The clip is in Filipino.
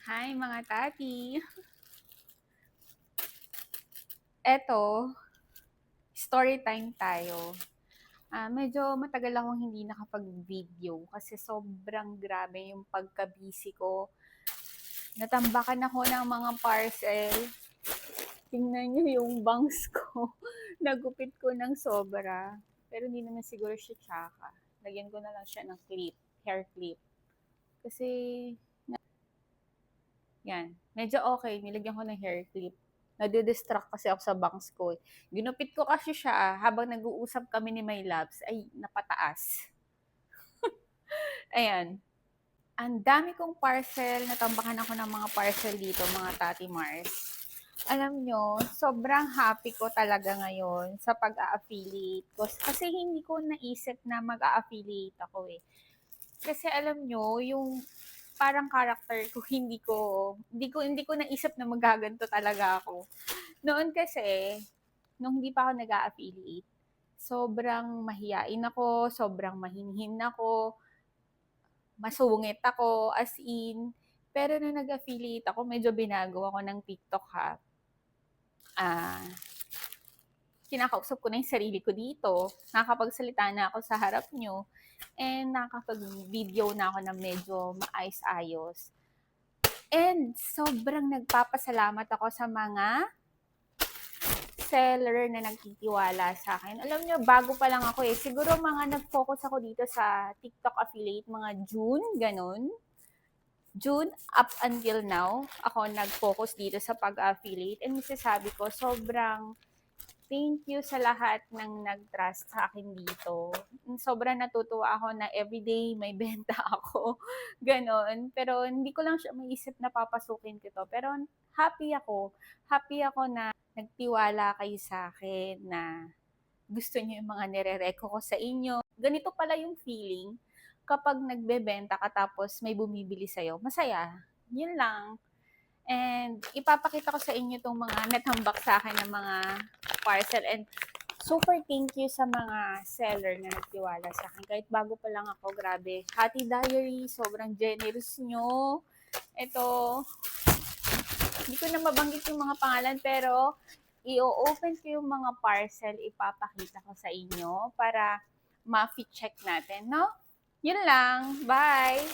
Hi mga tati! Eto, story time tayo. Medyo matagal akong hindi nakapag-video kasi sobrang grabe yung pagka-busy ko. Natambakan ako ng mga parcel. Tingnan nyo yung bangs ko. Nagupit ko ng sobra. Pero hindi naman siguro siya tsaka. Lagyan ko na lang siya ng clip, hair clip. Kasi, yan, medyo okay. Nilagyan ko ng hair clip. Nade-distract kasi ako sa bangs ko. Ginupit ko kasi siya habang nag-uusap kami ni My Loves, ay napataas. Ayan. Ang dami kong parcel, natambakan ako ng mga parcel dito, mga Tati Mars. Alam nyo, sobrang happy ko talaga ngayon sa pag-a-affiliate ko. Kasi hindi ko naisip na mag-a-affiliate ako eh. Kasi alam nyo, yung parang character ko, hindi ko naisip na magaganto talaga ako. Noon kasi, nung hindi pa ako nag-a-affiliate, sobrang mahiyain ako, sobrang mahinhin ako, masungit ako, as in. Pero nung nag-affiliate ako, medyo binago ako ng TikTok ha. Ah, kinakausap ko na yung sarili ko dito. Nakakapagsalita na ako sa harap nyo. And nakakapag-video na ako na medyo maayos-ayos. And sobrang nagpapasalamat ako sa mga seller na nagtitiwala sa akin. Alam nyo, bago pa lang ako eh. Siguro mga nag-focus ako dito sa TikTok affiliate, mga June, ganun. June up until now, ako nag-focus dito sa pag-affiliate. And masasabi ko, sobrang thank you sa lahat ng nag-trust sa akin dito. Sobrang natutuwa ako na everyday may benta ako. Ganon. Pero hindi ko lang siya maisip na papasukin ko to. Pero happy ako. Happy ako na nagtiwala kayo sa akin na gusto niyo yung mga nire-reco ko sa inyo. Ganito pala yung feeling kapag nagbebenta ka tapos may bumibili sa'yo. Masaya. Yun lang. And ipapakita ko sa inyo itong mga natambak sa akin ng mga parcel. And super thank you sa mga seller na nagtiwala sa akin. Kahit bago pa lang ako, grabe. Hati Diary, sobrang generous nyo. Ito, hindi ko na mabanggit yung mga pangalan, pero i-open ko yung mga parcel, ipapakita ko sa inyo para ma-check natin, no? Yun lang. Bye!